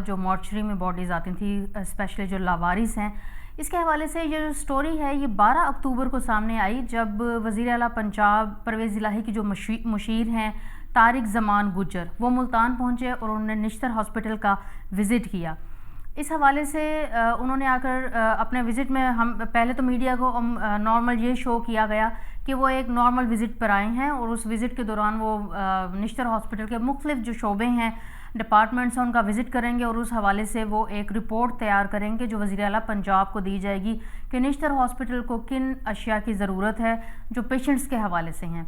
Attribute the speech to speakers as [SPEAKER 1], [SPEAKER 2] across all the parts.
[SPEAKER 1] جو مارچری میں باڈیز آتی تھیں اسپیشلی جو لاوارث ہیں، اس کے حوالے سے یہ جو سٹوری ہے یہ 12 اکتوبر کو سامنے آئی جب وزیر اعلیٰ پنجاب پرویز الہی کی جو مشیر ہیں طارق زمان گجر وہ ملتان پہنچے اور انہوں نے نشتر ہاسپٹل کا وزٹ کیا۔ اس حوالے سے انہوں نے آ کر اپنے وزٹ میں ہم پہلے تو میڈیا کو نارمل یہ شو کیا گیا کہ وہ ایک نارمل وزٹ پر آئے ہیں اور اس وزٹ کے دوران وہ نشتر ہاسپٹل کے مختلف جو شعبے ہیں ڈپارٹمنٹس ہیں ان کا وزٹ کریں گے اور اس حوالے سے وہ ایک رپورٹ تیار کریں گے جو وزیر اعلیٰ پنجاب کو دی جائے گی کہ نشتر ہاسپٹل کو کن اشیاء کی ضرورت ہے جو پیشنٹس کے حوالے سے ہیں۔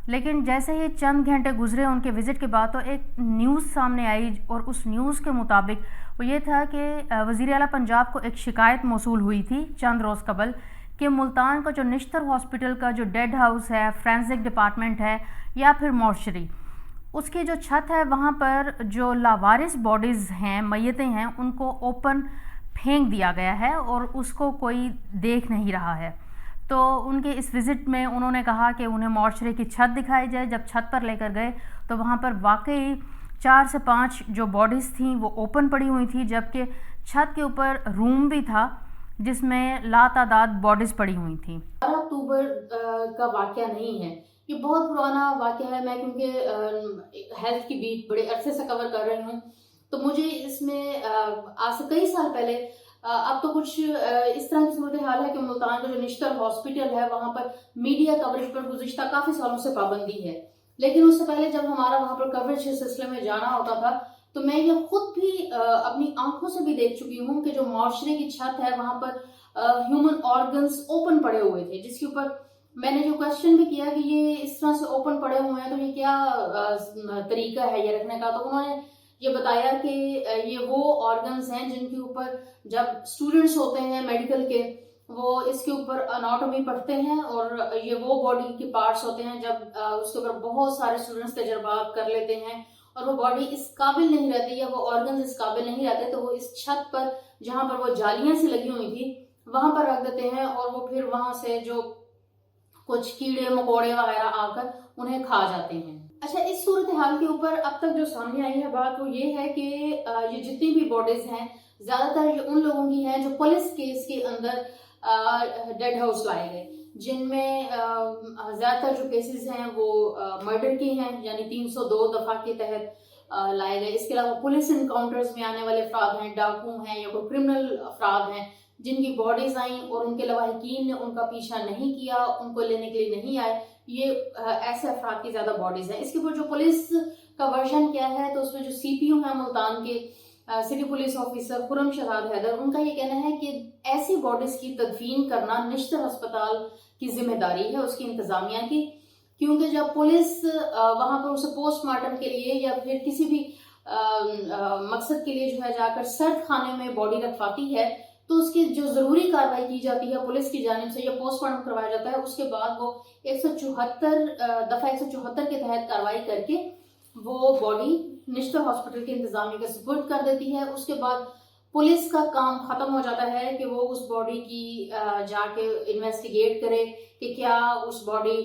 [SPEAKER 1] لیکن جیسے ہی چند گھنٹے گزرے ان کے وزٹ کے بعد تو ایک نیوز سامنے آئی اور اس نیوز کے مطابق وہ یہ تھا کہ وزیر اعلیٰ پنجاب کو ایک شکایت موصول ہوئی تھی چند روز قبل کہ ملتان کا جو نشتر ہاسپٹل کا جو ڈیڈ ہاؤس ہے، فرینسک ڈپارٹمنٹ ہے یا پھر مارچری، اس کی جو چھت ہے وہاں پر جو لاوارث باڈیز ہیں، میتیں ہیں، ان کو اوپن پھینک دیا گیا ہے اور اس کو کوئی دیکھ نہیں رہا ہے۔ تو ان کے اس وزٹ میں انہوں نے کہا کہ انہیں مارچری کی چھت دکھائی جائے۔ جب چھت پر لے کر گئے تو وہاں پر واقعی 4 سے 5 جو باڈیز تھیں وہ اوپن پڑی ہوئی تھیں، جبکہ چھت کے اوپر روم بھی تھا جس میں لاتعداد باڈیز پڑی ہوئی تھیں۔
[SPEAKER 2] 12 اکتوبر کا واقعہ نہیں ہے، یہ بہت پرانا واقعہ ہے۔ میں کیونکہ ہیلتھ کی بیٹ بڑے عرصے سے کور کر رہی ہوں تو مجھے اس میں آج سے کئی سال پہلے اب تو کچھ اس طرح کی صورتحال ہے کہ ملتان کا جو نشتر ہاسپٹل ہے وہاں پر میڈیا کوریج پر گزشتہ کافی سالوں سے پابندی ہے، لیکن اس سے پہلے جب ہمارا وہاں پر کوریج کے سلسلے میں جانا ہوتا تھا تو میں یہ خود بھی اپنی آنکھوں سے بھی دیکھ چکی ہوں کہ جو مارچری کی چھت ہے وہاں پر ہیومن آرگنز اوپن پڑے ہوئے تھے، جس کے اوپر میں نے جو کوشچن بھی کیا کہ یہ اس طرح سے اوپن پڑے ہوئے ہیں تو یہ کیا طریقہ ہے یہ رکھنے کا، تو انہوں نے یہ بتایا کہ یہ وہ آرگنز ہیں جن کے اوپر جب اسٹوڈنٹس ہوتے ہیں میڈیکل کے وہ اس کے اوپر اناٹومی پڑھتے ہیں اور یہ وہ باڈی کے پارٹس ہوتے ہیں جب اس کے اوپر بہت سارے اسٹوڈنٹس تجربات کر لیتے ہیں اور وہ باڈی اس قابل نہیں رہتی یا وہ آرگنز اس قابل نہیں رہتے تو وہ اس چھت پر جہاں پر وہ جالیاں سی لگی ہوئی تھی وہاں پر رکھ دیتے ہیں اور وہ پھر وہاں سے جو کچھ کیڑے مکوڑے وغیرہ آ کر انہیں کھا جاتے ہیں۔ اچھا، اس صورتحال کے اوپر اب تک جو سامنے آئی ہے بات وہ یہ ہے کہ یہ جتنی بھی باڈیز ہیں زیادہ تر یہ ان لوگوں کی ہیں جو پولیس کیس کے اندر ڈیڈ ہاؤس لائے گئے، جن میں زیادہ تر جو کیسز ہیں وہ مرڈر کے ہیں، یعنی 302 دفعہ کے تحت لائے گئے۔ اس کے علاوہ پولیس انکاؤنٹرز میں آنے والے افراد ہیں، ڈاکو ہیں یا کوئی کرمنل افراد ہیں جن کی باڈیز آئیں اور ان کے لواحقین نے ان کا پیچھا نہیں کیا، ان کو لینے کے لیے نہیں آئے، یہ ایسے افراد کی زیادہ باڈیز ہیں۔ اس کے اوپر جو پولیس کا ورژن کیا ہے تو اس میں جو سی پی او ہیں ملتان کے سٹی پولیس آفیسر خرم شہزاد حیدر، ان کا یہ کہنا ہے کہ ایسی باڈیز کی تدفین کرنا نشتر ہسپتال کی ذمہ داری ہے، اس کی انتظامیہ کی، کیونکہ جب پولیس وہاں پر اسے پوسٹ مارٹم کے لیے یا پھر کسی بھی مقصد کے لیے جو ہے جا کر سرد خانے میں باڈی رکھواتی ہے تو اس کی جو ضروری کارروائی کی جاتی ہے پولیس کی جانب سے یا پوسٹ مارٹم کروایا جاتا ہے، اس کے بعد وہ 174 کے تحت کارروائی کر کے وہ باڈی نشتر ہاسپٹل کے انتظامیہ کے سپرد کر دیتی ہے۔ اس کے بعد پولیس کا کام ختم ہو جاتا ہے کہ وہ اس باڈی کی جا کے انویسٹیگیٹ کرے کہ کیا اس باڈی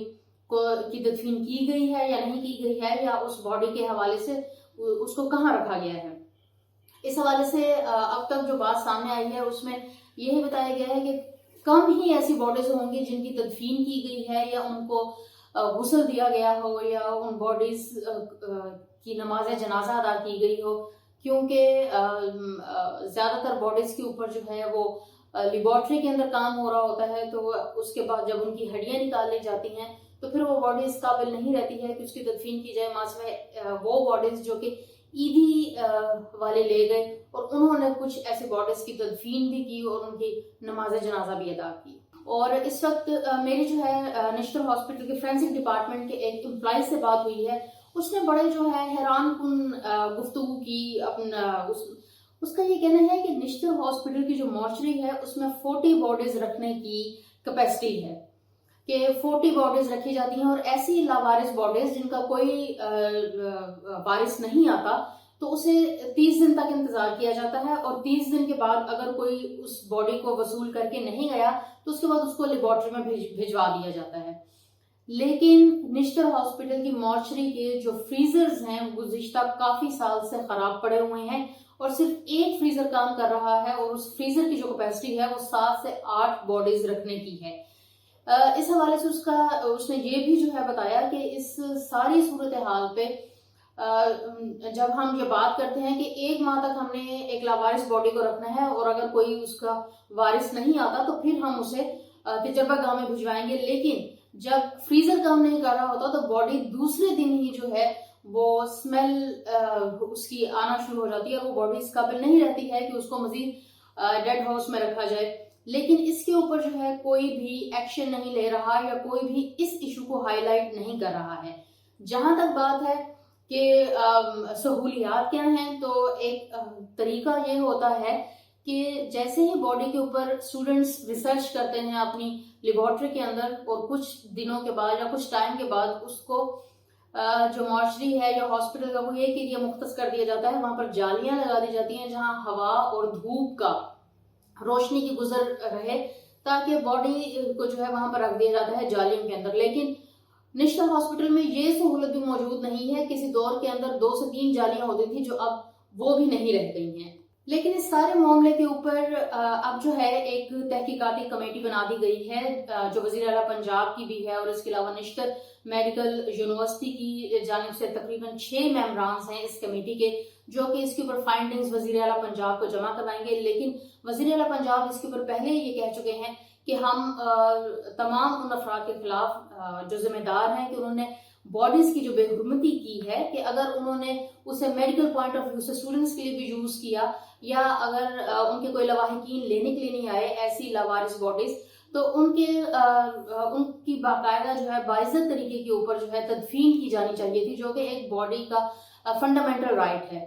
[SPEAKER 2] کی تدفین کی گئی ہے یا نہیں کی گئی ہے، یا اس باڈی کے حوالے سے اس کو کہاں رکھا گیا ہے۔ اس حوالے سے اب تک جو بات سامنے آئی ہے اس میں یہی بتایا گیا ہے کہ کم ہی ایسی باڈیز ہوں گی جن کی تدفین کی گئی ہے یا ان کو غسل دیا گیا ہو یا ان باڈیز کی نماز جنازہ ادا کی گئی ہو، کیونکہ زیادہ تر باڈیز کے اوپر جو ہے وہ لیبارٹری کے اندر کام ہو رہا ہوتا ہے، تو اس کے بعد جب ان کی ہڈیاں نکال لی جاتی ہیں تو پھر وہ باڈیز قابل نہیں رہتی ہے کہ اس کی تدفین کی جائے۔ ماسوائے وہ باڈیز جو کہ عیدی والے لے گئے اور انہوں نے کچھ ایسے باڈیز کی تدفین بھی کی اور ان کی نماز جنازہ بھی ادا کی۔ اور اس وقت میری جو ہے نشتر ہاسپٹل کے فرینسک ڈپارٹمنٹ کے ایک امپلائی سے بات ہوئی ہے، اس نے بڑے جو ہے حیران کن گفتگو کی۔ اس کا یہ کہنا ہے کہ نشتر ہاسپٹل کی جو مارچری ہے اس میں 40 باڈیز رکھنے کی کیپیسٹی ہے، کہ 40 باڈیز رکھی جاتی ہیں اور ایسی لاوارث باڈیز جن کا کوئی وارث نہیں آتا تو اسے 30 دن تک انتظار کیا جاتا ہے، اور 30 دن کے بعد اگر کوئی اس باڈی کو وصول کر کے نہیں گیا تو اس کے بعد اس کو لیبارٹری میں بھجوا دیا جاتا ہے۔ لیکن نشتر ہاسپٹل کی مارچری کے جو فریزرز ہیں گزشتہ کافی سال سے خراب پڑے ہوئے ہیں اور صرف ایک فریزر کام کر رہا ہے اور اس فریزر کی جو کیپیسٹی ہے وہ 7 سے 8 باڈیز رکھنے کی ہے۔ اس حوالے سے اس نے یہ بھی جو ہے بتایا کہ اس ساری صورتحال پہ جب ہم یہ بات کرتے ہیں کہ 1 ماہ تک ہم نے ایک لاوارث باڈی کو رکھنا ہے اور اگر کوئی اس کا وارث نہیں آتا تو پھر ہم اسے تجربہ گاہ میں بھجوائیں گے، لیکن جب فریزر کام نہیں کر رہا ہوتا تو باڈی دوسرے دن ہی جو ہے وہ اسمیل اس کی آنا شروع ہو جاتی ہے اور وہ باڈی اس قابل نہیں رہتی ہے کہ اس کو مزید ڈیڈ ہاؤس میں رکھا جائے۔ لیکن اس کے اوپر جو ہے کوئی بھی ایکشن نہیں لے رہا یا کوئی بھی اس ایشو کو ہائی لائٹ نہیں کر رہا ہے۔ جہاں تک بات ہے کہ سہولیات کیا ہیں، تو ایک طریقہ یہ ہوتا ہے کہ جیسے ہی باڈی کے اوپر اسٹوڈنٹس ریسرچ کرتے ہیں اپنی لیبارٹری کے اندر اور کچھ دنوں کے بعد یا کچھ ٹائم کے بعد اس کو جو مارچری ہے یا ہاسپٹل کا وہ ایک ایریا مختص کر دیا جاتا ہے، وہاں پر جالیاں لگا دی جاتی ہیں جہاں ہوا اور دھوپ کا روشنی کی گزر رہے تاکہ باڈی کو جو ہے وہاں پر رکھ دیا جاتا ہے جالیوں کے اندر۔ لیکن نیشنل ہاسپٹل میں یہ سہولت بھی موجود نہیں ہے۔ کسی دور کے اندر 2 سے 3 جالیاں ہوتی تھی جو اب وہ بھی نہیں رہ گئی ہیں۔ لیکن اس سارے معاملے کے اوپر اب جو ہے ایک تحقیقاتی کمیٹی بنا دی گئی ہے جو وزیر اعلیٰ پنجاب کی بھی ہے، اور اس کے علاوہ نشتر میڈیکل یونیورسٹی کی جانب سے تقریباً 6 ممبران ہیں اس کمیٹی کے، جو کہ اس کے اوپر فائنڈنگز وزیر اعلیٰ پنجاب کو جمع کروائیں گے۔ لیکن وزیر اعلیٰ پنجاب اس کے اوپر پہلے ہی یہ کہہ چکے ہیں کہ ہم تمام ان افراد کے خلاف جو ذمہ دار ہیں کہ انہوں نے باڈیز کی جو بے حرمتی کی ہے، کہ اگر انہوں نے اسے میڈیکل پوائنٹ آف ویو سے اسٹوڈنٹس کے لیے بھی یوز کیا یا اگر ان کے کوئی لواحقین لینے کے لیے نہیں آئے ایسی لاوارث باڈیز، تو ان کی باقاعدہ جو ہے باعزت طریقے کے اوپر جو ہے تدفین کی جانی چاہیے تھی، جو کہ ایک باڈی کا فنڈامنٹل رائٹ ہے۔